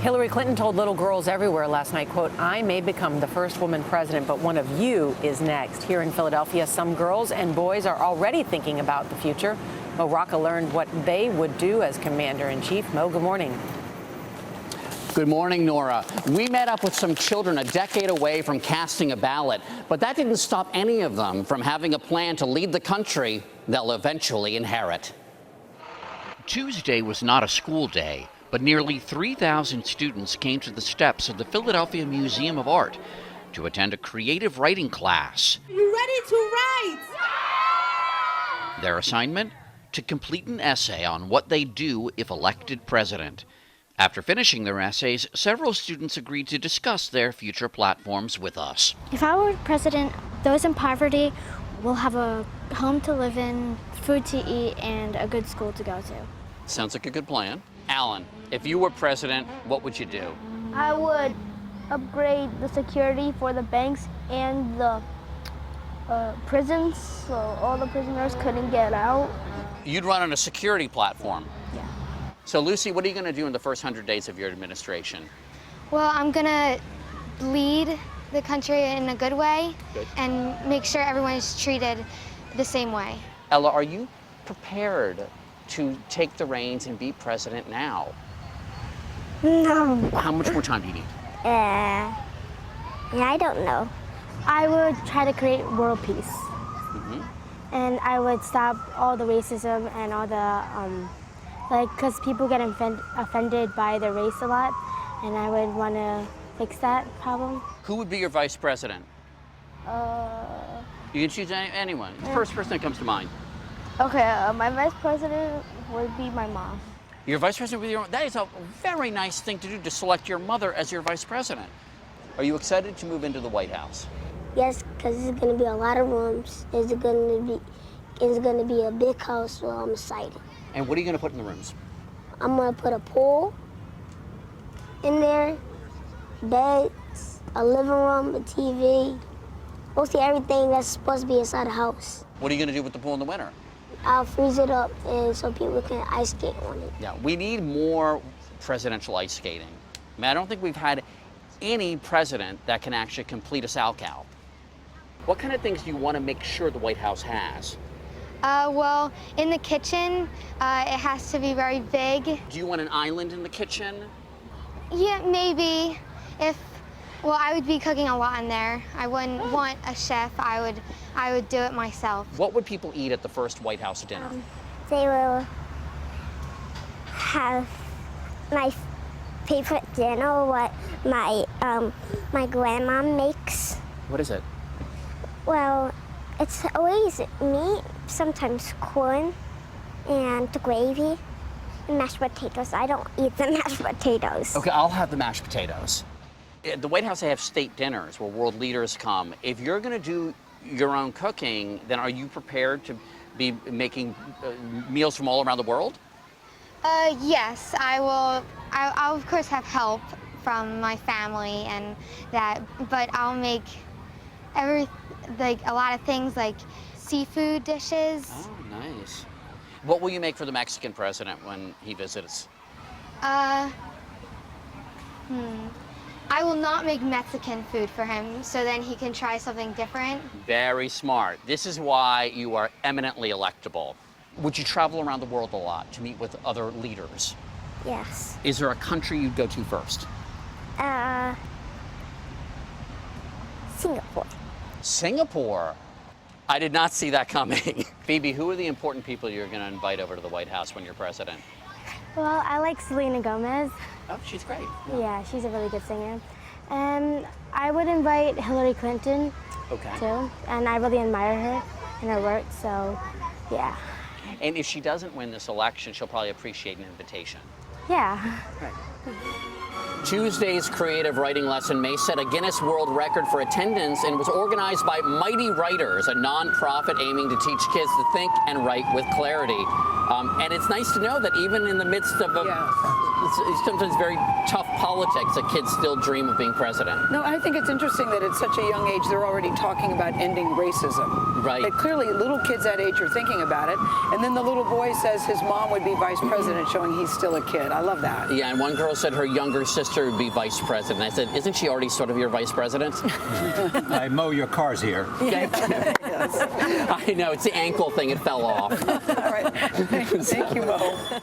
Hillary Clinton told little girls everywhere last night, quote, "I may become the first woman president, but one of you is next." Here in Philadelphia, some girls and boys are already thinking about the future. Mo Rocca learned what they would do as commander-in-chief. Mo, good morning. Good morning, Nora. We met up with some children a decade away from casting a ballot, but that didn't stop any of them from having a plan to lead the country they'll eventually inherit. Tuesday was not a school day, but nearly 3,000 students came to the steps of the Philadelphia Museum of Art to attend a creative writing class. Are you ready to write? Their assignment? To complete an essay on what they'd do if elected president. After finishing their essays, several students agreed to discuss their future platforms with us. If I were president, those in poverty will have a home to live in, food to eat, and a good school to go to. Sounds like a good plan. Alan, if you were president, what would you do? I would upgrade the security for the banks and the prisons so all the prisoners couldn't get out. You'd run on a security platform. Yeah. So, Lucy, what are you going to do in the first 100 days of your administration? Well, I'm gonna lead the country in a good way and make sure everyone is treated the same way. Ella, are you prepared to take the reins and be president now? No. How much more time do you need? I don't know. I would try to create world peace. And I would stop all the racism and all the, because people get offended by the race a lot, and I would want to fix that problem. Who would be your vice president? You can choose anyone. The first person that comes to mind. Okay, my vice president would be my mom. Your vice president with your own. That is a very nice thing to do, to select your mother as your vice president. Are you excited to move into the White House? Yes, because there's going to be a lot of rooms. It's going to be a big house, so I'm excited. And what are you going to put in the rooms? I'm going to put a pool in there, beds, a living room, a TV, mostly everything that's supposed to be inside the house. What are you going to do with the pool in the winter? I'll freeze it up and so people can ice skate on it. Yeah, we need more presidential ice skating. I mean, I don't think we've had any president that can actually complete a Salchow. What kind of things do you want to make sure the White House has? Well, in the kitchen, it has to be very big. Do you want an island in the kitchen? Yeah, maybe. Well, I would be cooking a lot in there. I wouldn't want a chef. I would do it myself. What would people eat at the first White House dinner? They will have my favorite dinner, what my grandma makes. What is it? Well, it's always meat, sometimes corn, and gravy, and mashed potatoes. I don't eat the mashed potatoes. Okay, I'll have the mashed potatoes. At the White House, they have state dinners where world leaders come. If you're going to do your own cooking, then are you prepared to be making meals from all around the world? Yes, I will. I'll of course have help from my family and that, but I'll make a lot of things like seafood dishes. Oh, nice. What will you make for the Mexican president when he visits? I will not make Mexican food for him, so then he can try something different. Very smart. This is why you are eminently electable. Would you travel around the world a lot to meet with other leaders? Yes. Is there a country you'd go to first? Singapore. Singapore? I did not see that coming. Phoebe, who are the important people you're going to invite over to the White House when you're president? Well, I like Selena Gomez. Oh, she's great. Yeah, she's a really good singer. And I would invite Hillary Clinton, too. And I really admire her and her work, so yeah. And if she doesn't win this election, she'll probably appreciate an invitation. Yeah. Right. Tuesday's creative writing lesson may set a Guinness World Record for attendance and was organized by Mighty Writers, a nonprofit aiming to teach kids to think and write with clarity. And it's nice to know that even in the midst of it's sometimes very tough politics that kids still dream of being president. No, I think it's interesting that at such a young age they're already talking about ending racism. Right. That clearly little kids that age are thinking about it. And then the little boy says his mom would be vice president, showing he's still a kid. I love that. Yeah, and one girl said her younger sister would be vice president. I said, isn't she already sort of your vice president? I mow your cars here. I know, it's the ankle thing, it fell off. All right. Thank you, Mo.